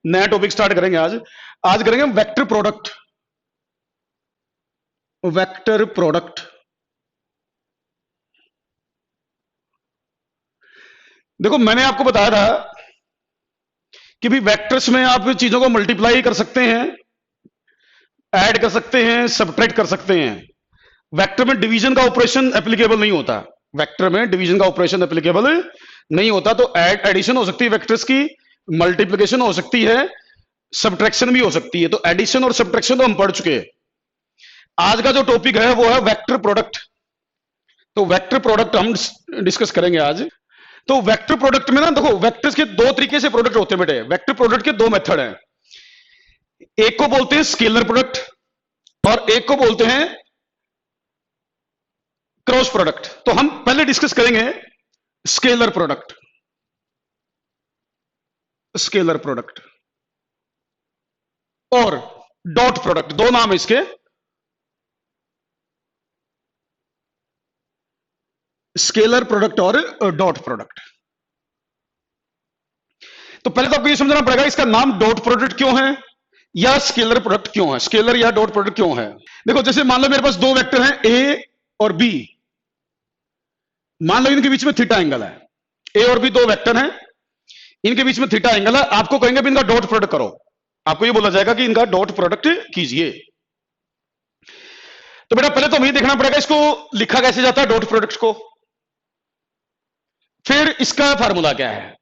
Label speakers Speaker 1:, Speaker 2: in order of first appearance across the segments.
Speaker 1: नया topic start करेंगे आज। आज करेंगे हम वेक्टर प्रोडक्ट। वेक्टर प्रोडक्ट, देखो मैंने आपको बताया था कि भी वेक्टर्स में आप चीजों को मल्टीप्लाई कर सकते हैं, ऐड कर सकते हैं, सबट्रैक्ट कर सकते हैं। वेक्टर में डिवीजन का ऑपरेशन एप्लीकेबल नहीं होता। वेक्टर में डिवीजन का ऑपरेशन एप्लीकेबल नहीं होता, तो एडिशन हो सकती है वेक्टर्स की, मल्टीप्लिकेशन हो सकती है, सबट्रैक्शन भी हो सकती है। तो एडिशन और सबट्रैक्शन तो हम पढ़ चुके हैं। आज का जो टॉपिक है वो है वेक्टर प्रोडक्ट। तो वेक्टर प्रोडक्ट हम डिस्कस करेंगे आज। तो वेक्टर प्रोडक्ट में ना देखो, वेक्टर्स के दो तरीके से प्रोडक्ट होते हैं बेटे। वेक्टर प्रोडक्ट के दो मेथड हैं, एक को बोलते हैं स्केलर प्रोडक्ट और एक को बोलते हैं क्रॉस प्रोडक्ट। तो हम पहले डिस्कस करेंगे स्केलर प्रोडक्ट। स्केलर प्रोडक्ट और डॉट प्रोडक्ट, दो नाम है इसके। स्केलर प्रोडक्ट और डॉट प्रोडक्ट। तो पहले तो आपको ये समझना पड़ेगा इसका नाम डॉट प्रोडक्ट क्यों है या स्केलर प्रोडक्ट क्यों है, स्केलर या डॉट प्रोडक्ट क्यों है। देखो जैसे मान लो मेरे पास दो वेक्टर हैं ए और बी, मान लो इनके बीच में थीटा एंगल है। ए और बी दो वेक्टर हैं, इनके बीच में थीटा एंगल है। आपको कहेंगे भी इनका डॉट प्रोडक्ट करो, आपको ये बोला जाएगा कि इनका डॉट प्रोडक्ट कीजिए। तो बेटा पहले तो हमें देखना पड़ेगा इसको लिखा कैसे जाता है डॉट प्रोडक्ट को, फिर इसका फार्मूला क्या है।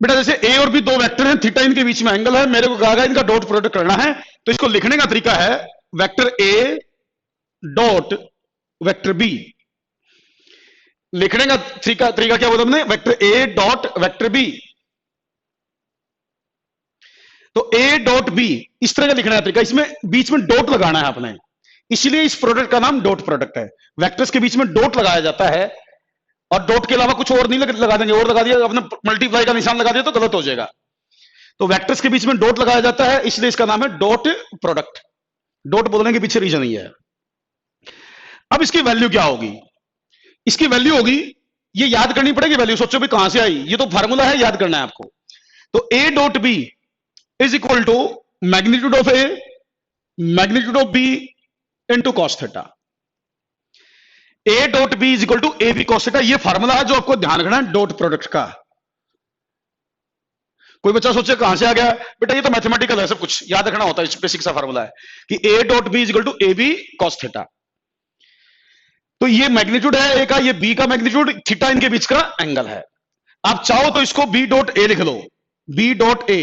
Speaker 1: बेटा जैसे ए और बी दो वेक्टर हैं, थीटा इनके बीच में एंगल है, मेरे को कहा इनका डॉट प्रोडक्ट करना है, तो इसको लिखने का तरीका है vector A dot vector B. लिखने का तरीका क्या बोला हमने, vector A dot vector B. तो ए डॉट बी इस तरह का लिखना है तरीका, इसमें बीच में डॉट लगाना है आपने, इसलिए इस प्रोडक्ट का नाम डॉट प्रोडक्ट है। वेक्टर्स के बीच में डॉट लगाया जाता है और डॉट के अलावा कुछ और नहीं लगा देंगे, और लगा दिया आपने मल्टीप्लाई का निशान लगा दिया तो गलत हो जाएगा। तो वेक्टर्स के बीच में डॉट लगाया जाता है, इसलिए इसका नाम है डॉट प्रोडक्ट। डॉट बोलने के पीछे रीजन ये है। अब इसकी वैल्यू क्या होगी, इसकी वैल्यू होगी, ये याद करनी पड़ेगी वैल्यू। सोचो भी कहां से आई, ये तो फार्मूला है, याद करना है आपको। तो A dot B is equal to magnitude of A magnitude of B into cos theta. A dot B is equal to A B cos theta, ये फार्मूला है जो आपको ध्यान रखना है डॉट प्रोडक्ट का। कोई बच्चा सोचे कहां से आ गया, बेटा ये तो मैथमेटिकल है, सब कुछ याद रखना होता है, बेसिक सा फार्मूला है कि A dot B is equal to A B cos theta. तो ये मैग्नीट्यूड है ए का, ये बी का मैग्नीट्यूड, थीटा इनके बीच का एंगल है। आप चाहो तो इसको बी डॉट ए लिख लो, B dot A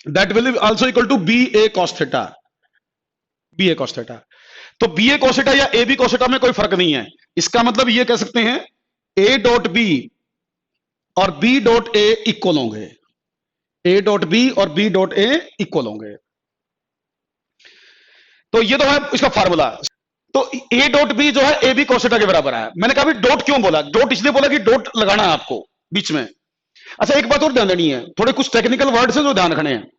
Speaker 1: that will also equal to B A cos theta, B A cos theta. तो बी ए कॉस थीटा या ए बी कॉस थीटा में कोई फर्क नहीं है। इसका मतलब ये कह सकते हैं ए डॉट बी और बी डॉट ए इक्वल होंगे, ए डॉट बी और बी डॉट ए इक्वल होंगे। तो ये तो है इसका फार्मूला। तो ए डॉट बी जो है ए बी कॉस थीटा के बराबर है। मैंने कहा डॉट क्यों बोला, डॉट इसलिए बोला कि डॉट लगाना है आपको बीच में। अच्छा एक बात और ध्यान देनी है, थोड़े कुछ टेक्निकल वर्ड्स हैं जो ध्यान रखने हैं।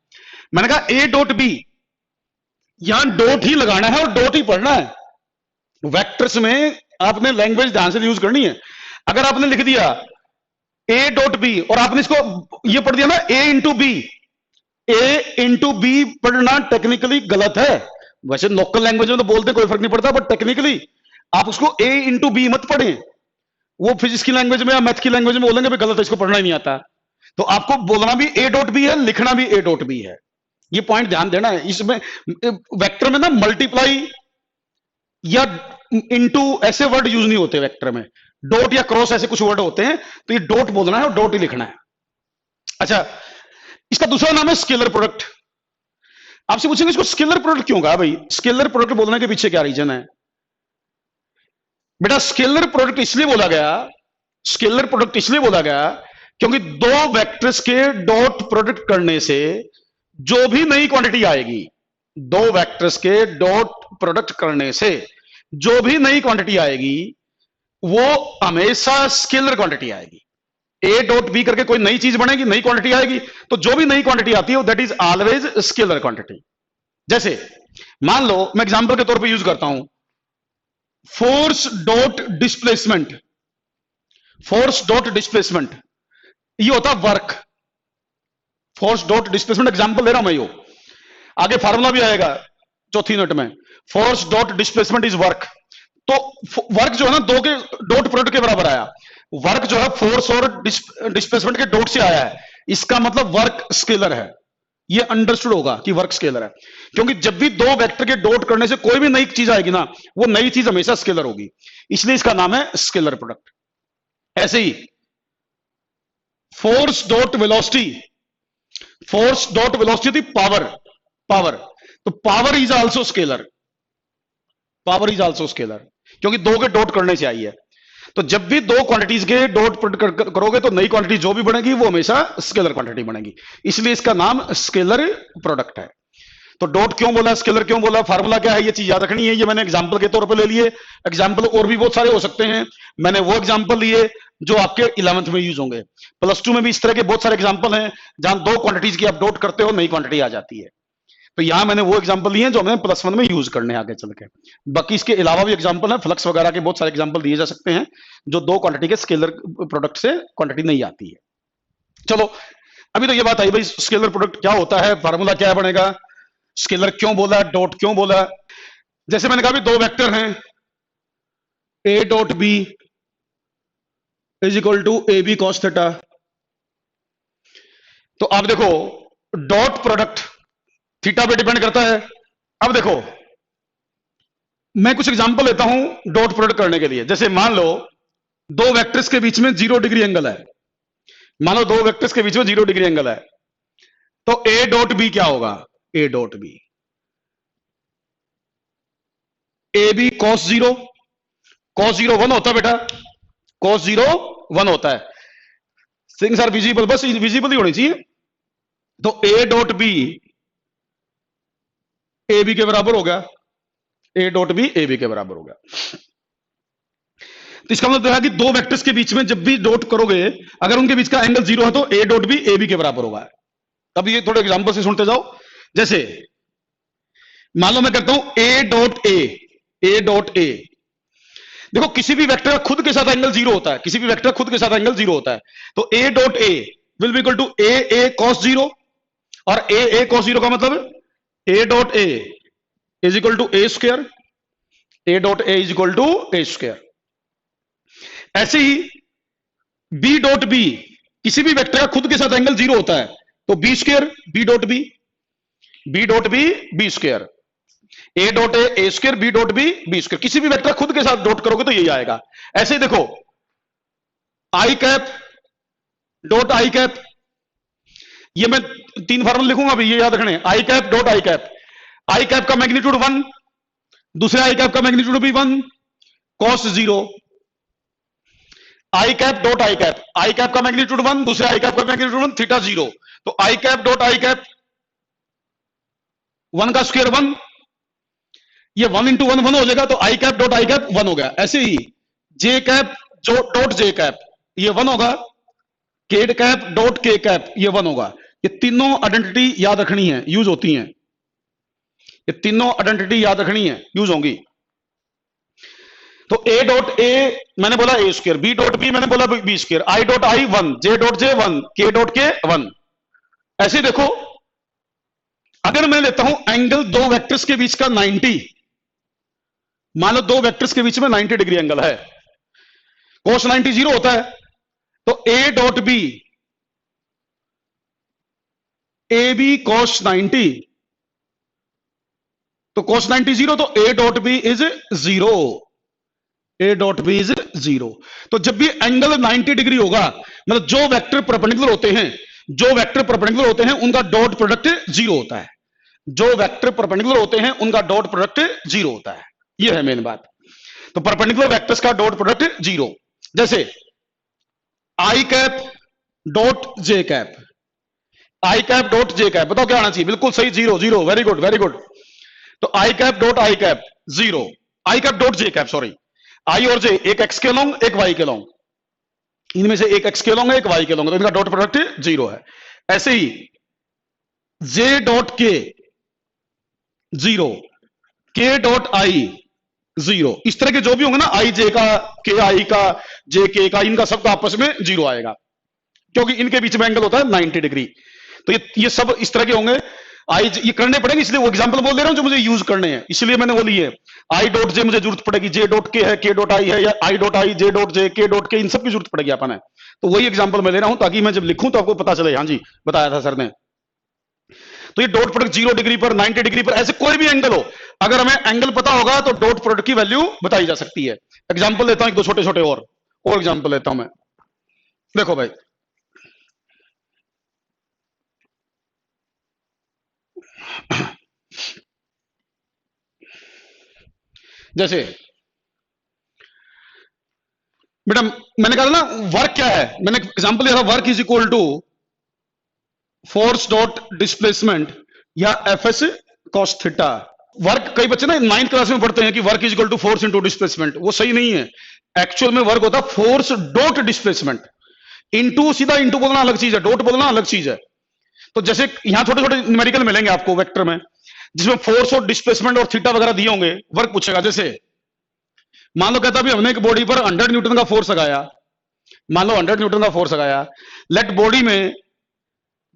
Speaker 1: मैंने कहा ए डॉट बी, यहां डॉट ही लगाना है और डॉट ही पढ़ना है। वेक्टर्स में आपने लैंग्वेज ध्यान से यूज करनी है। अगर आपने लिख दिया ए डॉट बी और आपने इसको ये पढ़ दिया ना ए इंटू बी, ए इंटू बी पढ़ना टेक्निकली गलत है। वैसे लोकल लैंग्वेज में तो बोलते कोई फर्क नहीं पड़ता, बट टेक्निकली आप उसको ए इंटू बी मत पढ़ें। वो फिजिक्स की लैंग्वेज में या मैथ की लैंग्वेज में बोलेंगे गलत है, इसको पढ़ना ही नहीं आता। तो आपको बोलना भी ए डॉट बी है, लिखना भी ए डॉट बी है। ये पॉइंट ध्यान देना है। इसमें वेक्टर में ना मल्टीप्लाई या इनटू ऐसे वर्ड यूज नहीं होते वेक्टर में, डॉट या क्रॉस ऐसे कुछ वर्ड होते हैं, तो ये डॉट बोलना है और डॉट ही लिखना है। अच्छा इसका दूसरा नाम है स्केलर प्रोडक्ट। आपसे पूछेंगे इसको स्केलर प्रोडक्ट क्यों कहा भाई, स्केलर प्रोडक्ट बोलने के पीछे क्या रीजन है। बेटा स्केलर प्रोडक्ट इसलिए बोला गया, स्केलर प्रोडक्ट इसलिए बोला गया क्योंकि दो वेक्टर्स के डॉट प्रोडक्ट करने से जो भी नई क्वांटिटी आएगी, दो वेक्टर्स के डॉट प्रोडक्ट करने से जो भी नई क्वांटिटी आएगी वो हमेशा स्केलर क्वांटिटी आएगी। ए डॉट बी करके कोई नई चीज बनेगी, नई क्वांटिटी आएगी, तो जो भी नई क्वांटिटी आती है that is always scalar quantity. जैसे मान लो मैं एग्जांपल के तौर पे यूज करता हूं force dot displacement. Force dot displacement ये होता work, force dot displacement example दे रहा हूं मैं, यो आगे फार्मूला भी आएगा चौथी यूनिट में। Force dot displacement is work. तो वर्क जो है ना दो के डॉट प्रोडक्ट के बराबर आया। वर्क जो है फोर्स और डिस्प्लेसमेंट के डॉट से आया है, इसका मतलब वर्क स्केलर है। ये अंडरस्टूड होगा कि वर्क स्केलर है, क्योंकि जब भी दो वेक्टर के डॉट करने से कोई भी नई चीज आएगी ना, वो नई चीज हमेशा स्केलर होगी, इसलिए इसका नाम है स्केलर प्रोडक्ट। ऐसे ही force dot velocity, force dot velocity power, power, तो power is also scalar, power is also scalar, क्योंकि दो के डॉट करने से आई है। तो जब भी दो क्वांटिटीज के डॉट करोगे तो नई क्वांटिटी जो भी बनेगी वो हमेशा स्केलर क्वांटिटी बनेगी, इसलिए इसका नाम स्केलर प्रोडक्ट है। तो डॉट क्यों बोला, स्केलर क्यों बोला, फार्मूला क्या है, ये चीज याद रखनी है। ये मैंने एग्जांपल के तौर पे ले लिए, एग्जांपल और भी बहुत सारे हो सकते हैं, मैंने वो एग्जांपल लिए जो आपके 11th में यूज होंगे। +2 में भी इस तरह के बहुत सारे एग्जांपल हैं जहां दो क्वांटिटीज की आप डॉट करते हो, नई क्वांटिटी आ जाती है। तो यहां मैंने वो एग्जांपल लिए जो हमें +1 में यूज करने हैं आगे चल के। बाकी इसके अलावा भी एग्जांपल है, फ्लक्स वगैरह के बहुत सारे एग्जांपल दिए जा सकते हैं जो दो क्वांटिटी के स्केलर प्रोडक्ट से क्वांटिटी नहीं आती है। चलो अभी तो ये बात आई भाई स्केलर प्रोडक्ट क्या होता है, फार्मूला क्या बनेगा, स्केलर क्यों बोला, डॉट क्यों बोला। जैसे मैंने कहा भी दो वेक्टर हैं, A dot B is equal to A B cos theta. तो आप देखो डॉट प्रोडक्ट थीटा पे डिपेंड करता है। अब देखो मैं कुछ एग्जांपल लेता हूं डॉट प्रोडक्ट करने के लिए। जैसे मान लो दो वेक्टर्स के बीच में 0 डिग्री एंगल है, मान लो दो वेक्टर्स के बीच में 0 डिग्री एंगल है, तो ए डॉट बी क्या होगा, A dot B A B cos 0, cos 0 1 होता है बेटा, कॉस 0 1 होता है। थिंग्स आर विजिबल, बस विजिबल ही होनी चाहिए। तो A dot B A B के बराबर हो गया, A dot B A B के बराबर हो गया। तो इसका मतलब है कि दो वेक्टर्स के बीच में जब भी डॉट करोगे, अगर उनके बीच का एंगल 0 है तो A dot B A B के बराबर होगा। अब ये थोड़े एग्जांपल से सुनते जाओ। जैसे मान लो मैं कहता हूं ए डॉट ए डॉट ए। देखो किसी भी वेक्टर का खुद के साथ एंगल 0 होता है, किसी भी वेक्टर खुद के साथ एंगल 0 होता है। तो A dot A will be equal to A cos 0, और ए कॉस 0 का मतलब A dot A is equal to A square, A dot A is equal to A square. ऐसे ही बी डॉट बी, किसी भी वेक्टर का खुद के साथ एंगल 0 होता है, तो B square B dot B, B dot B B square, A dot A square, B dot B B square. किसी भी वेक्टर खुद के साथ डॉट करोगे तो यही आएगा। ऐसे ही देखो i cap dot i cap, ये मैं 3 फॉर्मूला लिखूंगा अभी, ये याद रखने। I cap dot i cap, i cap का मैग्नीट्यूड 1, दूसरे आई कैप का मैग्नीट्यूड भी 1, cos 0। I cap dot i cap, i cap का मैग्नीट्यूड 1, दूसरे आई कैप का मैग्नीट्यूड 1, थीटा 0। तो i cap dot i cap 1 का स्क्वायर 1, ये 1 इंटू 1 1 हो जाएगा, तो i cap dot i cap 1 हो गया। ऐसे ही जे कैप डॉट जे कैप ये 1 होगा, के कैप डॉट के कैप ये 1 होगा। ये तीनों आइडेंटिटी याद रखनी है, यूज होती हैं। ये तीनों आइडेंटिटी याद रखनी है, यूज होंगी। तो ए डॉट ए मैंने बोला A square, B dot B मैंने बोला B square, I dot I 1, J dot J 1, K dot के 1। ऐसे देखो अगर मैं लेता हूं एंगल दो वेक्टर्स के बीच का 90, मान लो दो वेक्टर्स के बीच में 90 डिग्री एंगल है, कोस 90 0 होता है, तो A dot B A B cos 90, तो कॉस 90 0, तो A dot B is 0, A dot B is 0। तो जब भी एंगल 90 डिग्री होगा, मतलब जो वेक्टर परपेंडिकुलर होते हैं, जो वेक्टर परपेंडिकुलर होते हैं उनका डॉट प्रोडक्ट 0 होता है, जो वेक्टर परपेंडिकुलर होते हैं उनका डॉट प्रोडक्ट 0 होता है। यह है मेन बात। तो परपेंडिकुलर वेक्टर्स का डॉट प्रोडक्ट 0। जैसे आई cap dot j cap, i cap dot j cap, बताओ क्या आना चाहिए, बिल्कुल सही 0 0, वेरी गुड वेरी गुड। तो i cap dot i cap 0, i cap dot j cap, sorry, i और जे एक एक्स के लॉन्ग एक वाई के लॉन्ग, इनमें से एक एक्स के लॉन्ग है एक वाई के लॉन्ग, तो इनका डॉट प्रोडक्ट 0 है। ऐसे ही जे डॉट के 0, के डॉट आई 0, इस तरह के जो भी होंगे ना, आई जे का, के आई का, जे के का, इनका सबका आपस में 0 आएगा, क्योंकि इनके बीच में एंगल होता है 90 डिग्री। तो ये सब इस तरह के होंगे। आई ये करने पड़ेंगे, इसलिए वो एग्जांपल बोल दे रहा हूं जो मुझे यूज करने हैं, इसलिए मैंने वो लिए। आई डॉट जे मुझे जरूरत पड़ेगी, जे डॉट के है, के डॉट आई है, या आई डॉट आई, जे डॉट जे, के डॉट के, इन सब की जरूरत पड़ेगी अपन है। तो वही एग्जांपल मैं ले रहा हूं ताकि मैं जब लिखूं तो आपको पता चले, हाँ जी बताया था सर ने। तो ये डॉट प्रोडक्ट 0 डिग्री पर, 90 डिग्री पर, ऐसे कोई भी एंगल हो, अगर हमें एंगल पता होगा तो डॉट प्रोडक्ट की वैल्यू बताई जा सकती है। एग्जांपल लेता हूं एक दो छोटे छोटे और एग्जांपल लेता हूं मैं। देखो भाई, जैसे बेटा मैंने कहा था ना वर्क क्या है, मैंने एग्जांपल लिया था, work is equal to force dot displacement या F S cos theta. Work कई बच्चे ना 9th क्लास में पढ़ते हैं कि work is equal to force into displacement, वो सही नहीं है। एक्चुअल में वर्क होता है फोर्स डॉट डिस्प्लेसमेंट, इनटू सीधा इनटू बोलना अलग चीज है, डॉट बोलना अलग चीज है। तो जैसे यहां छोटे छोटे न्यूमेरिकल मिलेंगे आपको वेक्टर में, जिसमें फोर्स और डिस्प्लेसमेंट और थीटा वगैरह दिए होंगे, वर्क पूछेगा। जैसे मान लो कहता भी हमने एक बॉडी पर 100 न्यूटन का फोर्स लगाया, मान लो 100 न्यूटन का फोर्स लगाया, लेट बॉडी में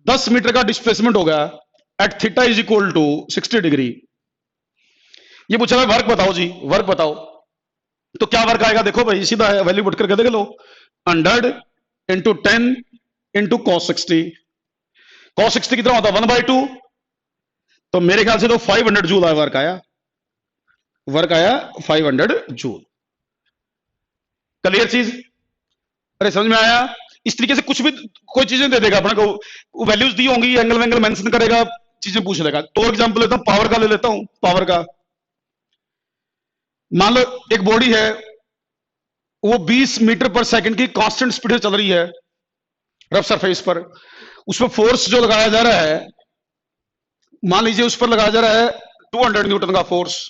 Speaker 1: 10 मीटर का डिस्प्लेसमेंट हो गया at theta is equal to 60 degree. ये पूछा है वर्क बताओ जी, वर्क बताओ। तो क्या वर्क आएगा, देखो भाई सीधा है, वैल्यू पुट करके देख लो, 100 इंटू 10 इंटू कॉस 60। कॉस 60 कितना होता है 1/2, तो मेरे ख्याल से तो 500 जूल आया, वर्क आया, वर्क आया 500 जूल। क्लियर चीज, अरे समझ में आया। इस तरीके से कुछ भी कोई चीजें दे देगा अपने को, वैल्यूज दी होंगी, एंगल वेंगल मेंशन करेगा, चीजें पूछ लेगा। तो एग्जांपल लेता हूं, पावर का ले लेता हूं, पावर का। मान लो एक बॉडी है, वो 20 मीटर पर सेकंड की कांस्टेंट स्पीड से चल रही है रफ सरफेस पर, उसमें फोर्स जो लगाया जा रहा है, मान लीजिए उस पर लगाया जा रहा है 200 न्यूटन का फोर्स,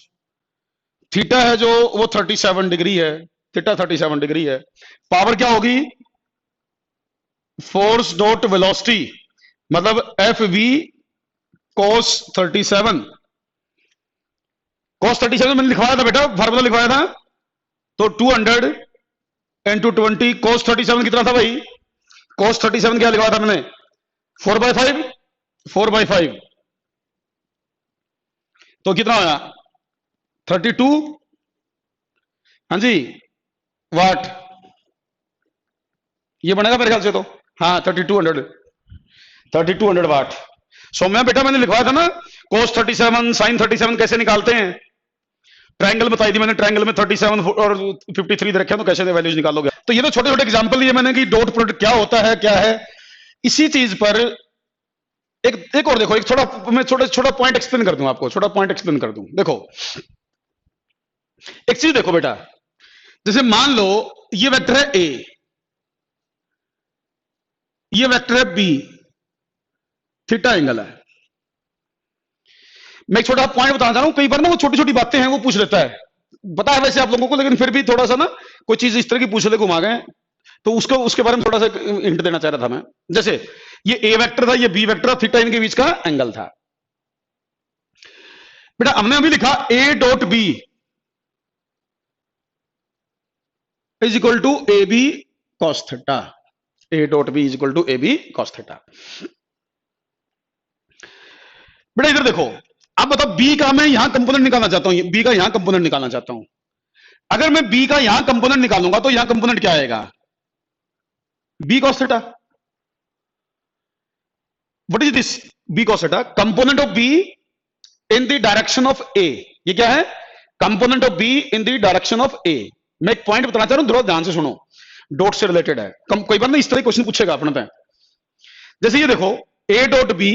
Speaker 1: थीटा है जो वो 37 डिग्री है, थीटा 37 डिग्री है। पावर क्या होगी, फोर्स डॉट वेलोसिटी, मतलब एफ वी कॉस 37। कॉस 37 मैंने लिखवाया था बेटा, फार्मूला लिखवाया था। तो 200 इंटू 20, कॉस 37 कितना था भाई, कॉस 37 क्या लिखवाया था मैंने, 4/5, 4/5। तो कितना आया 32, हाँ जी वाट, ये बनेगा मेरे ख्याल से तो, हाँ 3200 वाट। सौम्या बेटा मैंने लिखवाया था ना, cos 37 sin 37 कैसे निकालते हैं, ट्रायंगल बताई थी मैंने, ट्रायंगल में 37 और 53 रखे, तो कैसे वैल्यूज निकालोगे। तो ये तो छोटे छोटे एग्जांपल लिए मैंने कि डॉट प्रोडक्ट क्या होता है, क्या है। इसी चीज पर एक और देखो, एक थोड़ा मैं छोटा पॉइंट एक्सप्लेन कर दूं आपको, छोटा पॉइंट एक्सप्लेन कर दूं। देखो एक चीज देखो बेटा, जैसे मान लो ये वेक्टर है ए, ये वेक्टर है बी, थीटा एंगल है। मैं एक छोटा पॉइंट बताना चाह रहा हूं, कई बार ना वो छोटी छोटी बातें हैं वो पूछ लेता है, पता है वैसे आप लोगों को, लेकिन फिर भी थोड़ा सा ना कोई चीज इस तरह की पूछ ले घुमा गए, तो उसके बारे में थोड़ा सा हिंट देना चाह रहा था मैं। जैसे ये ए वेक्टर था, ये बी वेक्टर था, थीटा इनके बीच का एंगल था। बेटा हमने अभी लिखा A dot B is equal to A B cos theta, A dot B is equal to A B cos theta. बेटा इधर देखो, अब बताओ बी का मैं यहां कंपोनेंट निकालना चाहता हूं, बी का यहां कंपोनेंट निकालना चाहता हूं। अगर मैं बी का यहां कंपोनेंट निकालूंगा तो यहां कंपोनेंट क्या आएगा, B cos theta. What is this, B cos theta, component of B in the direction of A. ये क्या है, component of B in the direction of A. मैं एक पॉइंट बताना चाह रहा हूं, थोड़ा ध्यान से सुनो, डॉट से रिलेटेड है, कोई बार ना इस तरह क्वेश्चन पूछेगा अपने पे। जैसे ये देखो A dot B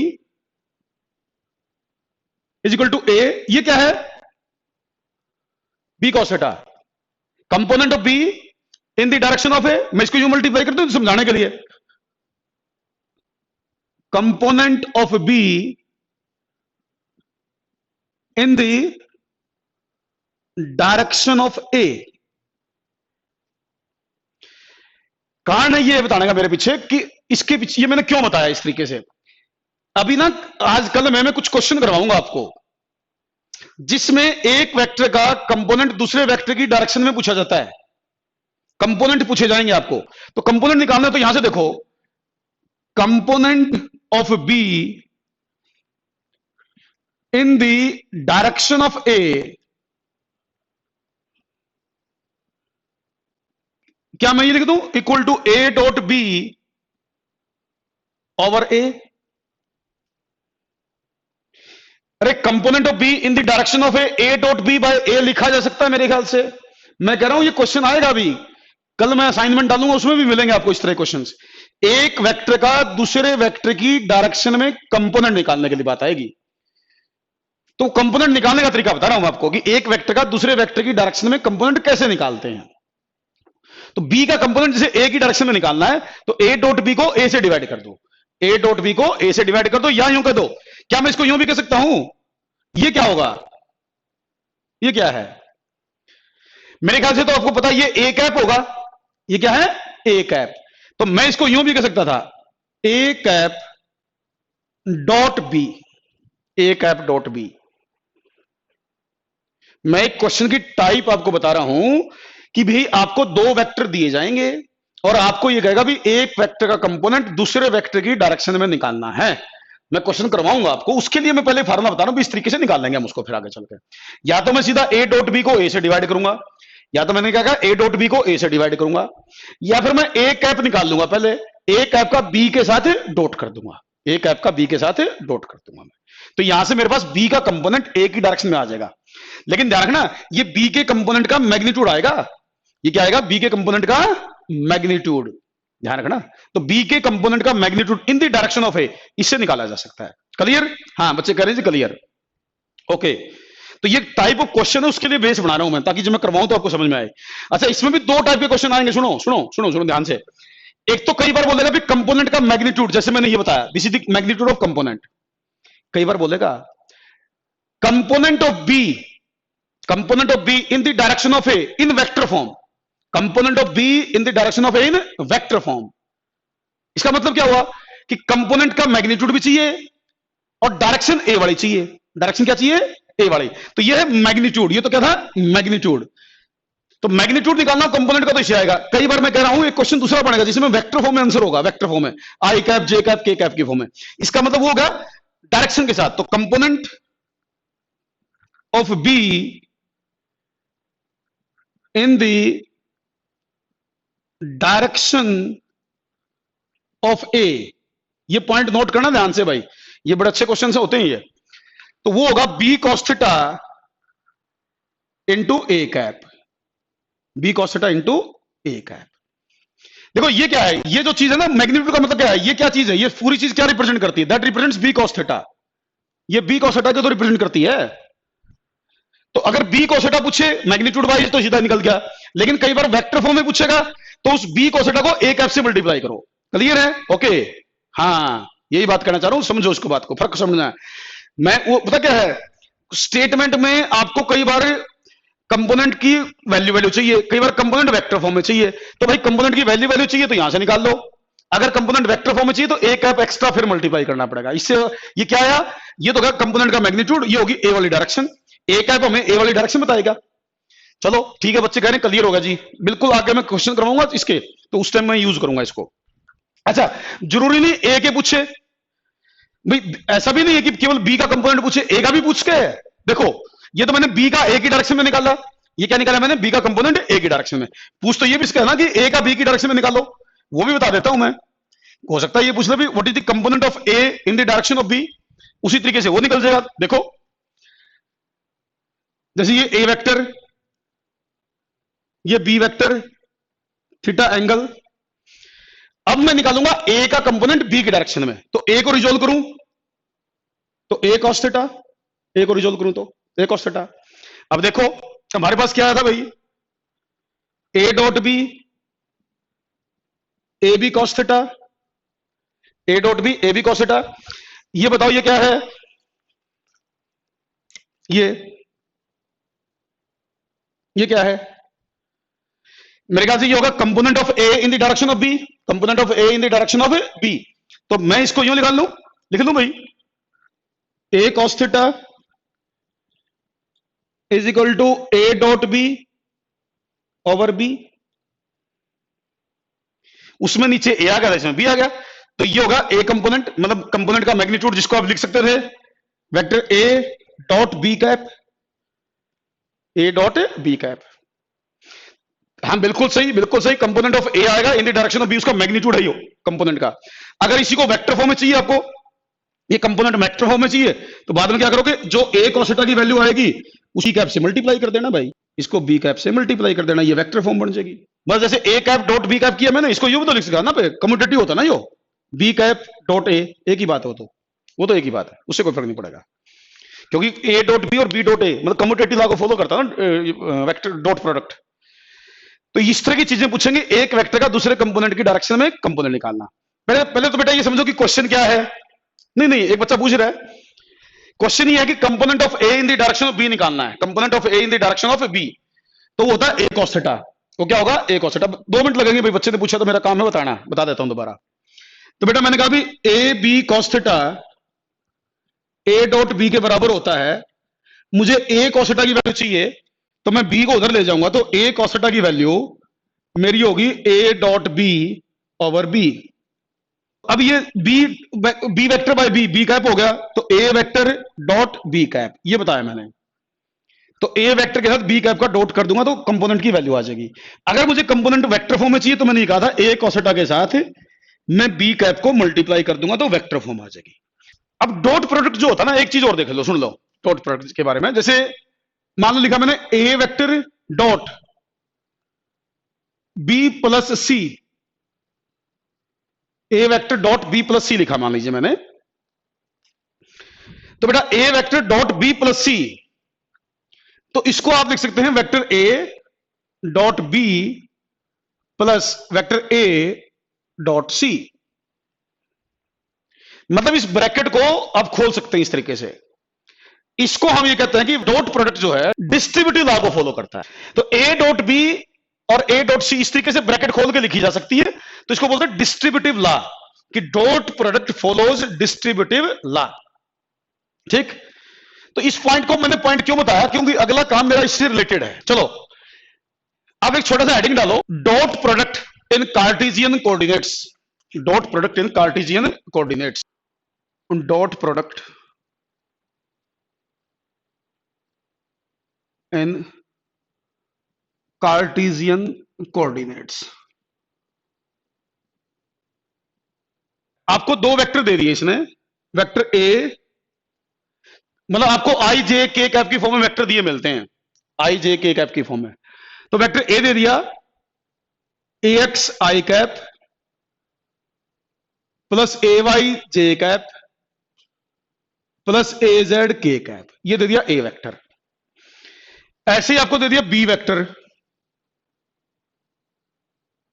Speaker 1: is equal to A, ये क्या है, B cos theta, component of B in the direction of A. मैं इसको यूं मल्टीप्लाई करता हूं समझाने के लिए, component of B in the direction of A. कारण है ये बताने का मेरे पीछे कि इसके पीछे ये मैंने क्यों बताया इस तरीके से। अभी ना आजकल मैं कुछ क्वेश्चन करवाऊंगा आपको जिसमें एक वेक्टर का कंपोनेंट दूसरे वेक्टर की डायरेक्शन में पूछा जाता है, कंपोनेंट पूछे जाएंगे आपको। तो कंपोनेंट निकालना है तो यहां से देखो, component of B in the direction of A, क्या मैं ये लिख दूं equal to A dot B over A? अरे component of B in the direction of A dot B by A लिखा जा सकता है मेरे ख्याल से। मैं कह रहा हूं ये क्वेश्चन आएगा भी, कल मैं असाइनमेंट डालूंगा उसमें भी मिलेंगे आपको इस तरह क्वेश्चंस। एक वेक्टर का दूसरे वेक्टर की डायरेक्शन में कंपोनेंट निकालने के लिए बात आएगी। तो कंपोनेंट निकालने का तरीका बता रहा हूं आपको कि एक वेक्टर का दूसरे वेक्टर की डायरेक्शन में कंपोनेंट कैसे निकालते हैं। तो बी का कंपोनेंट जैसे ए की डायरेक्शन में निकालना है तो ए डॉट बी को ए से डिवाइड कर दो, ए डॉट बी को ए से डिवाइड कर दो, या यूं कर दो। क्या मैं इसको यूं भी कह सकता हूं? ये क्या होगा? ये क्या है? मेरे ख्याल से तो आपको पता है ये ए कैप होगा। ये क्या है? A cap. तो मैं इसको यूं भी कह सकता था A cap dot B, A cap dot B. मैं एक क्वेश्चन की टाइप आपको बता रहा हूं कि भाई आपको दो वेक्टर दिए जाएंगे और आपको यह कहेगा भी एक वेक्टर का कंपोनेंट दूसरे वेक्टर की डायरेक्शन में निकालना है। मैं क्वेश्चन करवाऊंगा आपको, उसके लिए मैं पहले फार्मूला बता रहा हूं, इस तरीके से निकाल लेंगे हम उसको फिर आगे चलकर। या तो मैं सीधा ए डॉट बी को ए से डिवाइड करूंगा, या तो मैंने क्या कहा ए डॉट बी को ए से डिवाइड करूंगा, या फिर मैं ए कैप निकाल लूंगा पहले, ए कैप का बी के साथ डॉट कर दूंगा, ए कैप का बी के साथ डॉट कर दूंगा मैं। तो यहां से मेरे पास बी का कंपोनेंट ए की डायरेक्शन में आ जाएगा। लेकिन ध्यान रखना ये बी के कंपोनेंट का मैग्नीट्यूड आएगा। ये क्या आएगा? बी के कंपोनेंट का मैग्नीट्यूड। ध्यान रखना, तो बी के कंपोनेंट का magnitude in the direction of A, इससे निकाला जा सकता है। क्लियर? हाँ बच्चे कह रहे हैं क्लियर। ओके, तो ये टाइप ऑफ क्वेश्चन है, उसके लिए बेस बना रहा हूं मैं ताकि जब मैं करवाऊं तो आपको समझ में आए। अच्छा, इसमें भी दो टाइप के क्वेश्चन आएंगे, सुनो सुनो सुनो सुनो ध्यान से। एक तो कई बार बोलेगा भी कंपोनेंट का मैग्नीट्यूड, जैसे मैंने ये बताया this is the magnitude of component. कई बार बोलेगा component of B, component of B in the direction of A in vector form, component of B in the direction of A in vector form. इसका मतलब क्या हुआ कि component का magnitude भी चाहिए और डायरेक्शन ए वाली चाहिए। डायरेक्शन क्या चाहिए? ए वाली। तो ये है मैग्नीट्यूड, ये तो क्या था? मैग्नीट्यूड। तो मैग्नीट्यूड निकालना कंपोनेंट का तो इसे आएगा। कई बार मैं कह रहा हूं एक क्वेश्चन दूसरा बनेगा जिसमें वेक्टर फॉर्म में आंसर होगा, वेक्टर फॉर्म में i cap j cap k cap की फॉर्म में। इसका मतलब वो होगा डायरेक्शन के साथ। तो component of B in the direction of A, ये पॉइंट नोट करना ध्यान से भाई, ये बड़े अच्छे क्वेश्चन से होते हैं ये। तो वो होगा B cos theta into A cap, B cos theta into A cap. देखो ये क्या है, ये जो चीज है ना मैग्नीट्यूड का मतलब क्या है, ये क्या चीज है, ये पूरी चीज क्या रिप्रेजेंट करती है? That represents B cos theta. ये बी कॉस थीटा को तो रिप्रेजेंट करती है। तो अगर बी कॉस थीटा पूछे मैग्नीट्यूड वाइज तो सीधा निकल गया, लेकिन कई बार वेक्टर फॉर्म में पूछेगा तो उस बी कॉस थीटा को ए कैप से मल्टीप्लाई करो। क्लियर है? ओके, हाँ यही बात करना चाह रहा हूं, समझो इसको, बात को फर्क समझना है। मैं वो पता क्या है, स्टेटमेंट में आपको कई बार कंपोनेंट की वैल्यू वैल्यू चाहिए, कई बार कंपोनेंट वेक्टर फॉर्म में चाहिए। तो भाई कंपोनेंट की वैल्यू वैल्यू चाहिए तो यहां से निकाल लो, अगर कंपोनेंट वेक्टर फॉर्म में चाहिए तो ए कैप एक्स्ट्रा फिर मल्टीप्लाई करना पड़ेगा। इससे ये क्या आया, ये तो कंपोनेंट का मैग्नीट्यूड, ये होगी ए वाली डायरेक्शन, ए कैप हमें ए वाली डायरेक्शन बताएगा। चलो ठीक है, बच्चे कह रहे हैं क्लियर होगा जी, बिल्कुल आगे मैं क्वेश्चन करवाऊंगा इसके, तो उस टाइम मैं यूज करूंगा इसको। अच्छा, जरूरी नहीं ए के पूछे भाई, ऐसा भी नहीं है कि केवल बी का कंपोनेंट पूछे, ए का भी पूछ के। देखो ये तो मैंने बी का ए की डायरेक्शन में निकाला, ये क्या निकाला मैंने? बी का कंपोनेंट ए की डायरेक्शन में। पूछ तो ये भी इसका है ना कि ए का बी की डायरेक्शन में निकालो, वो भी बता देता हूं मैं। हो सकता है ये पूछ ले भी what is the component of A in the direction of B, उसी तरीके से वो निकल जाएगा। देखो जैसे ये ए वेक्टर, ये बी वेक्टर, थीटा एंगल। अब मैं निकालूंगा ए का कंपोनेंट बी की डायरेक्शन में, तो ए को रिजोल्व करूं तो ए कॉस थीटा, ए को रिजोल्व करूं तो ए कॉस थीटा। अब देखो हमारे पास क्या आया था भाई, A dot B, A B cos theta, A dot B A B cos theta. ये बताओ ये क्या है? ये क्या है? मेरे ख्याल से ये होगा component of A in the direction of B, component of A in the direction of B. तो मैं इसको यूं निकाल लूं, लिख लूं भाई A cos theta is equal to A dot B over B. उसमें नीचे ए आ गया, इसमें बी आ गया, तो ये होगा ए कंपोनेंट, मतलब कंपोनेंट का मैग्नीट्यूड, जिसको आप लिख सकते थे vector A dot B cap, A dot B cap. हाँ बिल्कुल सही, बिल्कुल सही। कंपोनेंट ऑफ ए आएगा in the direction of B, उसका मैग्नीट्यूड है ये कंपोनेंट का। अगर इसी को वेक्टर फॉर्म में चाहिए आपको, ये कंपोनेंट वेक्टर फॉर्म में चाहिए, तो बाद में क्या करोगे, जो ए cos थीटा की वैल्यू आएगी उसी कैप से मल्टीप्लाई कर देना भाई, इसको बी कैप से मल्टीप्लाई कर देना, ये वेक्टर फॉर्म बन जाएगी। बस जैसे A cap dot B cap किया मैंने, इसको यूं भी तो लिख सकता ना, कम्यूटेटिव होता ना यो, बी कैप डॉट ए, एक ही बात हो, तो वो तो एक ही बात है, उससे कोई फर्क नहीं पड़ेगा, क्योंकि ए डॉट बी और बी डॉट ए मतलब कम्यूटेटिव लॉ को फॉलो करता है ना वेक्टर डॉट प्रोडक्ट। तो इस तरह की चीजें पूछेंगे, एक वेक्टर का दूसरे कंपोनेंट की डायरेक्शन में कंपोनेंट निकालना। पहले पहले तो बेटा ये समझो कि क्वेश्चन क्या है। नहीं नहीं, एक बच्चा पूछ रहा है, क्वेश्चन ये है कि component of A in the direction of B निकालना है, component of A in the direction of B, तो वो होता है ए cos थीटा। वो क्या होगा, ए cos थीटा। 2 मिनट लगेंगे भाई, बच्चे ने पूछा तो मेरा काम है बताना, बता देता हूं दोबारा। तो बेटा मैंने कहा भी A B cos theta A dot B के बराबर होता है, मुझे ए cos थीटा की वैल्यू चाहिए, तो मैं बी को उधर ले जाऊंगा, तो ए cos थीटा की वैल्यू मेरी होगी A dot B over B. अब ये B vector by B cap हो गया, तो A vector dot B cap, ये बताया मैंने। तो ए वेक्टर के साथ बी कैप का डॉट कर दूंगा तो कंपोनेंट की वैल्यू आ जाएगी। अगर मुझे कंपोनेंट वेक्टर फॉर्म में चाहिए, तो मैंने कहा था ए cos थीटा के साथ मैं बी कैप को मल्टीप्लाई कर दूंगा तो वेक्टर फॉर्म आ जाएगी। अब डॉट प्रोडक्ट जो होता है ना, एक चीज और देख लो, सुन लो डॉट प्रोडक्ट के बारे में। जैसे मान लो लिखा मैंने A vector dot B plus C, A vector dot B plus C लिखा मान लीजिए मैंने, तो बेटा A vector dot B plus C, तो इसको आप लिख सकते हैं vector A dot B plus vector A dot C. मतलब इस ब्रैकेट को आप खोल सकते हैं इस तरीके से। इसको हम ये कहते हैं कि डॉट प्रोडक्ट जो है डिस्ट्रीब्यूटिव लॉ को फॉलो करता है। तो ए डॉट बी और ए डॉट सी इस तरीके से ब्रैकेट खोल के लिखी जा सकती है, तो इसको बोलते हैं डिस्ट्रीब्यूटिव लॉ, कि dot product follows distributive law. ठीक, तो इस पॉइंट को मैंने पॉइंट क्यों बताया, क्योंकि अगला काम मेरा इससे रिलेटेड है। चलो अब एक छोटा सा हेडिंग डालो, dot product in Cartesian coordinates, dot product in Cartesian coordinates, dot product in Cartesian coordinates. आपको 2 वेक्टर दे दिए इसने, वेक्टर ए, मतलब आपको आई जे के कैप की फॉर्म में वेक्टर दिए मिलते हैं, आई जे के कैप की फॉर्म में। तो वेक्टर ए दे दिया ए X I cap plus A Y J cap plus A Z K cap, ये दे दिया ए वेक्टर। ऐसे ही आपको दे दिया B vector,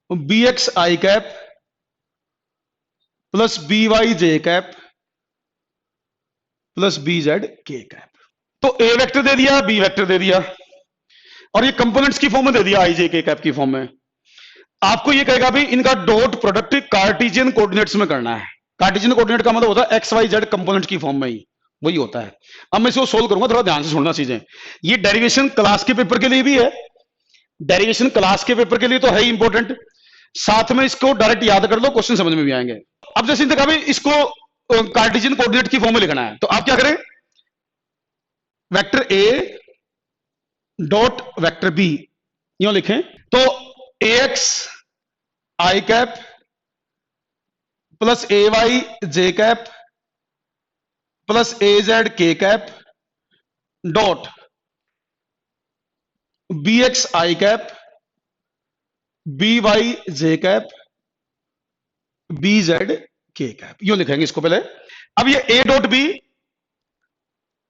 Speaker 1: B X I cap plus B Y J cap plus B Z K cap. तो A vector दे दिया, B vector दे दिया, और ये कंपोनेंट्स की फॉर्म में दे दिया आई जे के कैप की फॉर्म में। आपको ये कहेगा भाई इनका डॉट प्रोडक्ट कार्टेशियन कोऑर्डिनेट्स में करना है। कार्टेशियन कोऑर्डिनेट का मतलब होता है एक्स वाई जेड कंपोनेंट की फॉर्म में ही वही होता है। अब मैं इसको सोल्व करूंगा, थोड़ा ध्यान से सुनना चीजें। ये डेरिवेशन क्लास के पेपर के लिए भी है, डेरिवेशन क्लास के पेपर के लिए तो है ही इंपॉर्टेंट, साथ में इसको डायरेक्ट याद कर लो, क्वेश्चन समझ में भी आएंगे। अब जैसे देखा भाई इसको कार्टेशियन कोऑर्डिनेट की फॉर्म में लिखना है, तो आप क्या करें, vector A dot vector B यूं लिखें, तो A X I cap plus A Y J cap plus A Z K cap dot B X I cap B Y J cap B Z K cap, यूं लिखेंगे इसको पहले। अब ये ए dot B,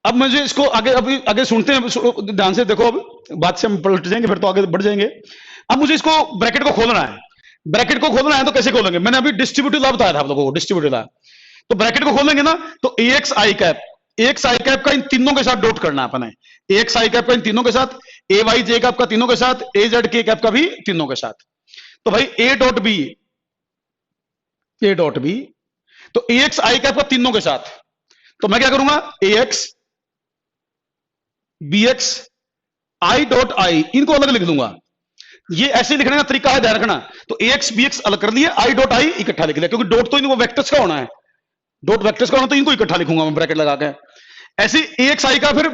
Speaker 1: अब मुझे इसको आगे अभी आगे सुनते हैं ध्यान से, देखो अब बात से हम पलट जाएंगे फिर तो आगे बढ़ जाएंगे। अब मुझे इसको ब्रैकेट को खोलना है, ब्रैकेट को खोलना है तो कैसे खोलेंगे, मैंने अभी डिस्ट्रीब्यूटिव लॉ बताया था आप लोगों को, डिस्ट्रीब्यूटिव लॉ। तो ब्रैकेट को खोलेंगे ना, तो A X I cap, A X I cap का इन तीनों के साथ डॉट करना है अपने, ए एक्स आई कैप का इन तीनों के साथ, ए वाई जे कैप का तीनों के साथ, ए जेड के कैप का भी तीनों के साथ। तो भाई A dot B, A dot B, तो ए एक्स आई कैप का तीनों के साथ, तो मैं क्या करूंगा, A X B X i dot i, इनको अलग लिख दूंगा। ये ऐसे लिखने का तरीका है, ध्यान रखना। तो ax bx अलग कर लिए, i डॉट आई इकट्ठा लिख लिया, क्योंकि डॉट तो इनको वेक्टर्स का होना है, डॉट वेक्टर्स का होना, तो इनको इकट्ठा लिखूंगा मैं ब्रैकेट लगा के। ऐसे ax i का फिर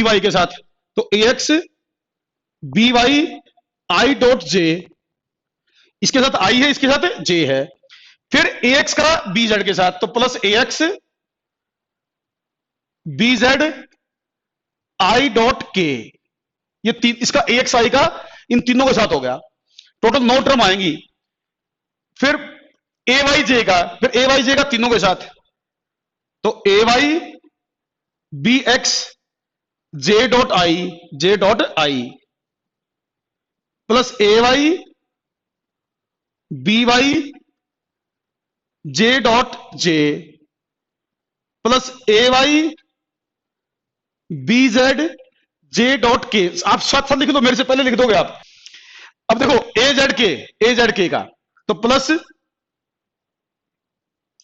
Speaker 1: by के साथ, तो ax by i dot j, इसके साथ i है, इसके साथ j है, फिर ax का bz के साथ, तो plus ax bz i dot k, ये तीन, इसका ax i का इन तीनों के साथ हो गया, टोटल 9 टर्म आएंगी। फिर ay का, फिर ay का तीनों के साथ, तो ay bx j dot I plus ay by j dot j plus ay bz j dot के। आप साथ साथ लिख दो, मेरे से पहले लिख दोगे आप। अब देखो az के का, तो प्लस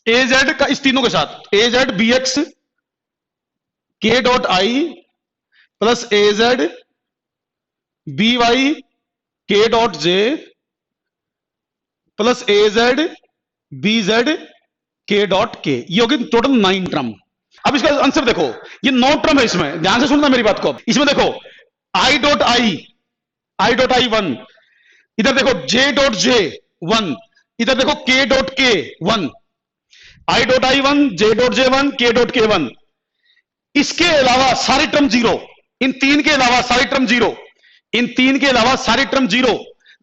Speaker 1: az का इस तीनों के साथ, az bx k dot I plus az by k dot j plus az bz k dot के, ये होगी टोटल 9 टर्म। अब इसका आंसर देखो, ये 9 टर्म है, इसमें ध्यान से सुनना मेरी बात को। इसमें देखो i डॉट आई 1, इधर देखो j डॉट j 1, इधर देखो k dot k 1, i dot I 1, j dot j 1, k dot k 1। इसके अलावा सारी टर्म जीरो, इन तीन के अलावा सारी टर्म जीरो, इन तीन के अलावा सारी टर्म जीरो।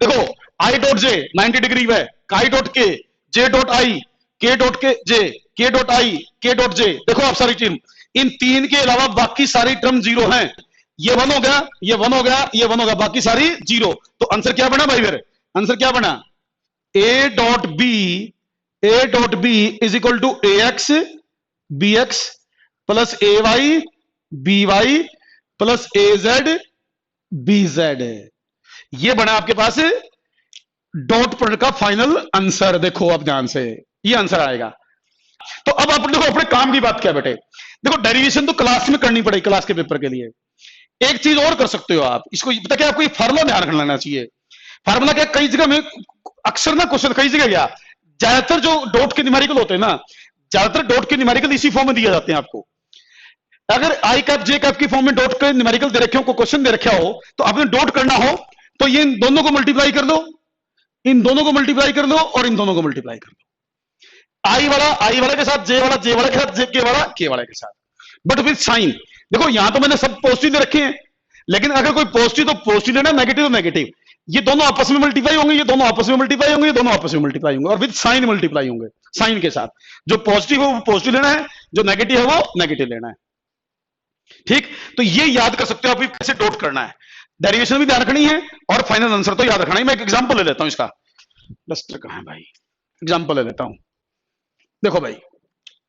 Speaker 1: देखो i डॉट j 90 डिग्री है, i dot k, j dot I, k dot k j, k dot I, k dot j, देखो आप सारी टर्म, इन तीन के अलावा बाकी सारी टर्म जीरो हैं। ये 1 हो गया, ये 1 हो गया, ये 1 हो गया, बाकी सारी जीरो। तो आंसर क्या बना भाई, मेरे आंसर क्या बना, a dot b is equal to ax bx plus ay by plus az bz। ये बना आपके पास डॉट प्रोडक्ट का फाइनल आंसर। देखो अब ध्यान से, ये आंसर आएगा। तो अब आप देखो अपने काम की बात क्या बेटे, देखो डेरिवेशन तो क्लास में करनी पड़ेगी, क्लास के पेपर के लिए। एक चीज और कर सकते हो आप, इसको पता क्या, आपको फार्मूला ध्यान रखना लेना चाहिए। फार्मूला क्या, कई जगह में अक्सर ना क्वेश्चन कई जगह गया, ज्यादातर जो डॉट के न्यूमेरिकल होते हैं ना, ज्यादातर डॉट के न्यूमेरिकल इसी फॉर्म में दिए जाते हैं आपको। अगर आई कैप जे कैप की फॉर्म में डॉट के न्यूमेरिकल दे रखे हो, कोई क्वेश्चन दे रखा हो, तो आपने डॉट करना हो तो ये इन दोनों को मल्टीप्लाई कर दो, इन दोनों को मल्टीप्लाई कर दो और इन दोनों को मल्टीप्लाई कर दो। आई वाला के साथ, जे वाला के साथ, जे के वाला के साथ, बट विद साइन। देखो यहां तो मैंने सब पॉजिटिव दे रखे हैं, लेकिन अगर कोई पॉजिटिव तो पॉजिटिव लेना, नेगेटिव तो नेगेटिव। ये दोनों आपस में मल्टीप्लाई होंगे, ये दोनों आपस में मल्टीप्लाई होंगे, ये दोनों आपस में मल्टीप्लाई होंगे और विद साइन मल्टीप्लाई होंगे, साइन के साथ। जो पॉजिटिव है वो पॉजिटिव लेना है, जो नेगेटिव है वो नेगेटिव लेना है। ठीक, तो ये याद कर सकते हो आप कैसे डॉट करना है, डेरिवेशन भी ध्यान रखनी है और फाइनल आंसर तो याद रखना है। मैं एक एग्जांपल ले लेता हूं इसका, डस्टर कहां है भाई, एग्जांपल ले लेता हूं। देखो भाई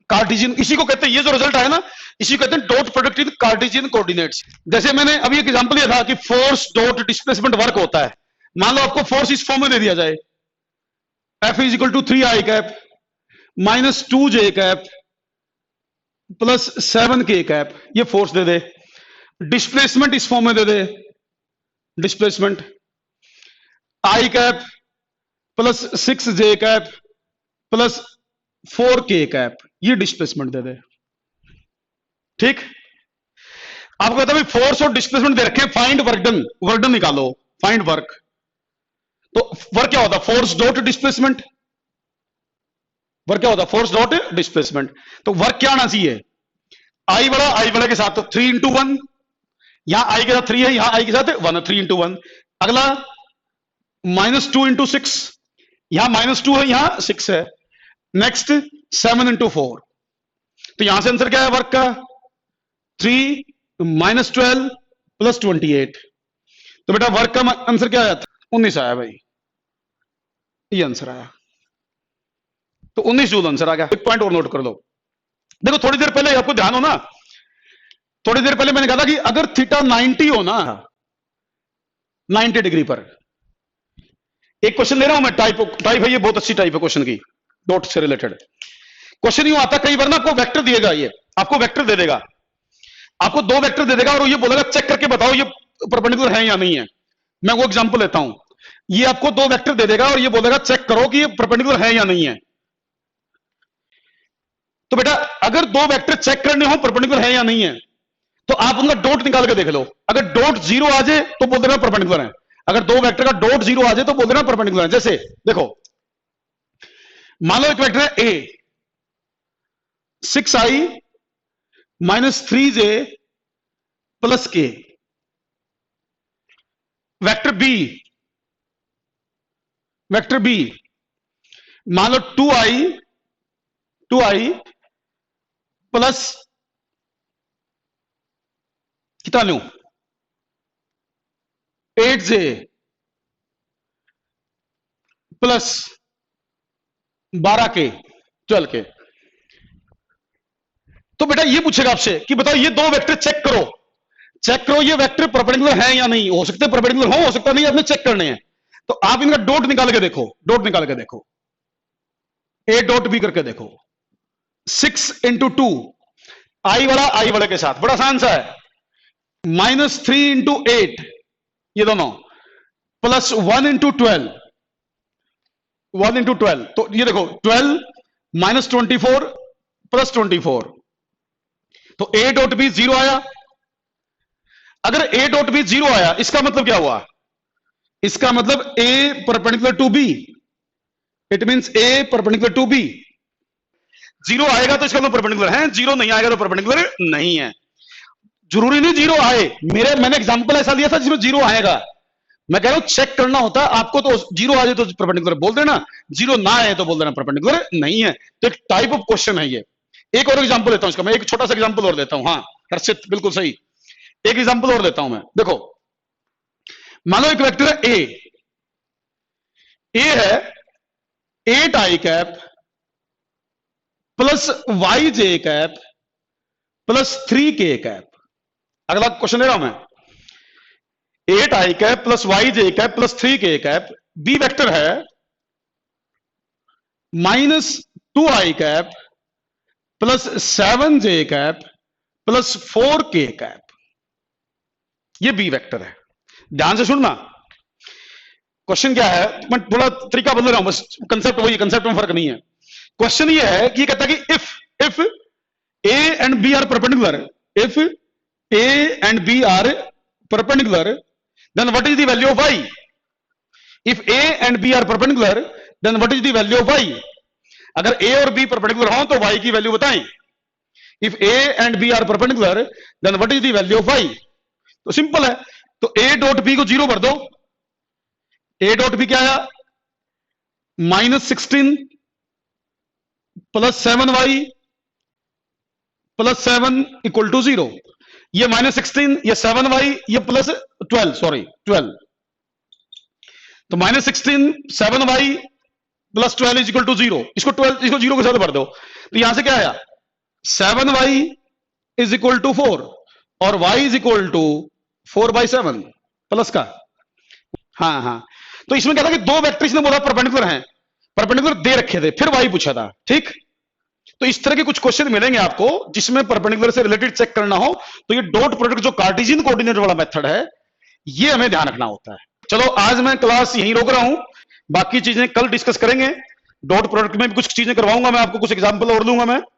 Speaker 1: कार्टेशियन, इसी को कहते हैं, ये जो रिजल्ट आया ना, इसी को कहते हैं dot product in Cartesian coordinates. जैसे मैंने अभी एक एग्जांपल दिया था कि फोर्स डॉट डिस्प्लेसमेंट वर्क होता है। मान लो आपको फोर्स इस फॉर्म में दे दिया जाए, F is equal to 3i cap minus 2j cap plus 7k cap, ये फोर्स दे दे। डिस्प्लेसमेंट इस फॉर्म में दे दे, displacement i cap plus 6j cap plus 4k cap, ये डिस्प्लेसमेंट दे दे। ठीक, आपको कहता है फोर्स और डिस्प्लेसमेंट दे रखे, find work done, work done निकालो, फाइंड वर्क। तो वर्क क्या होता है, फोर्स डॉट डिस्प्लेसमेंट, वर्क क्या होता है, फोर्स डॉट डिस्प्लेसमेंट। तो वर्क क्या आना चाहिए, आई वाला के साथ, तो 3 इंटू 1, यहां आई के साथ 3 है, यहां आई के साथ 1 है, 3 इंटू 1। अगला माइनस 2 इंटू 6, यहां माइनस 2 है, यहां 6 है। नेक्स्ट 7 इंटू 4, तो यहां से आंसर क्या है वर्क का, 3 माइनस 12 प्लस 28। तो बेटा वर्क का आंसर क्या आया था, 19 आया भाई, ये आंसर आया। तो 19 जूल आंसर आ गया। एक पॉइंट और नोट कर लो, देखो थोड़ी देर पहले आपको ध्यान हो ना, थोड़ी देर पहले मैंने कहा था कि अगर थीटा 90 हो ना, 90 डिग्री पर, एक क्वेश्चन ले रहा हूं मैं, टाइप है ये, बहुत अच्छी टाइप है क्वेश्चन की, डॉट से रिलेटेड क्वेश्चन। यूं आता कई बार ना, आपको वेक्टर दिएगा, ये आपको वेक्टर दे देगा, आपको 2 वेक्टर दे देगा और ये बोलेगा चेक करके बताओ ये परपेंडिकुलर है या नहीं है। मैं वो एग्जांपल लेता हूं, ये आपको दो वेक्टर दे देगा और ये बोलेगा चेक करो कि ये परपेंडिकुलर है या नहीं है। तो बेटा अगर दो वेक्टर चेक करने हो परपेंडिकुलर है या नहीं है, तो आप उनका डॉट निकाल के देख लो। अगर डॉट जीरो आ जाए तो बोल देना परपेंडिकुलर है, अगर दो वेक्टर का डॉट जीरो आ जाए तो बोल देना परपेंडिकुलर है। जैसे देखो, मान लो एक वेक्टर है ए, 6i माइनस 3j प्लस के। वेक्टर बी मान लो 2i प्लस कितना लू 8j प्लस 12 के 12 के। तो बेटा ये पूछेगा आपसे कि बताओ ये दो वेक्टर चेक करो ये वेक्टर परपेंडिकुलर है या नहीं। हो सकते परपेंडिकुलर हो सकता नहीं, आपने चेक करने हैं। तो आप इनका डॉट निकाल के देखो, ए डॉट बी करके देखो। 6 इंटू 2 आई वाला के साथ, बड़ा आसान सा है, माइनस 3 इंटू 8 ये दोनों, प्लस 1 इंटू 12 तो ये देखो 12 माइनस 24 प्लस 24, तो ए डॉट बी जीरो आया। अगर ए डॉट बी जीरो आया इसका मतलब क्या हुआ, इसका मतलब A perpendicular to B, it means A perpendicular to B. Zero आएगा तो इसका मतलब परपेंडिकुलर है, जीरो नहीं आएगा तो परपेंडिकुलर नहीं है। जरूरी नहीं जीरो आए, मैंने एग्जांपल ऐसा लिया था जिसमें जीरो आएगा। मैं कह रहा हूं चेक करना होता है आपको, तो जीरो आ जाए तो परपेंडिकुलर बोल देना, जीरो ना आए तो बोल देना परपेंडिकुलर नहीं है। तो एक टाइप ऑफ क्वेश्चन है ये। एक और एग्जांपल लेता हूं इसका, मैं एक छोटा सा एग्जांपल और देता हूं। हाँ हर्षित बिल्कुल सही, एक एग्जांपल और देता हूं मैं। देखो मान लो एक वेक्टर है ए है 8i कैप प्लस वाई जे कैप प्लस 3k कैप। अगला क्वेश्चन ले रहा हूं मैं, 8i कैप प्लस वाई जे cap plus 3k cap. B vector है minus 2i cap plus 7j cap plus 4k cap. ये बी वेक्टर है। ध्यान से सुनना, क्वेश्चन क्या है, मैं थोड़ा तरीका बदल रहा हूं, बस कंसेप्ट वही, कंसेप्ट में फर्क नहीं है। क्वेश्चन ये है कि कहता है कि if A and B are perpendicular, if A and B are perpendicular then what is the value of y। If A and B are perpendicular then what is the value of y। अगर ए और B perpendicular हो तो y की value बताएं। If A and B are perpendicular then what is the value of y। तो simple है, तो A dot B को जीरो भर दो। ए डॉट बी क्या आया, minus 16 plus 7y plus 7 equal to 0। ये माइनस 16, ये 7y, ये प्लस 12, सॉरी 12। तो minus 16 7y plus 12 is equal to 0। इसको 0 के साथ भर दो, तो यहां से क्या आया 7y इज इक्वल टू 4 और y is equal to 4/7 plus का। हाँ तो इसमें क्या था कि दो वेक्टर इसने बोला परपेंडिकुलर हैं, परपेंडिकुलर दे रखे थे, फिर y पूछा था। ठीक, तो इस तरह के कुछ क्वेश्चन मिलेंगे आपको जिसमें परपेंडिकुलर से रिलेटेड चेक करना हो, तो ये डॉट प्रोडक्ट जो कार्टेशियन कोऑर्डिनेट वाला मेथड है, ये हमें ध्यान रखना होता है। चलो आज मैं क्लास यहीं रोक रहा हूं, बाकी चीजें कल डिस्कस करेंगे। डॉट प्रोडक्ट में भी कुछ चीजें करवाऊंगा मैं आपको, कुछ एग्जांपल और दूंगा मैं।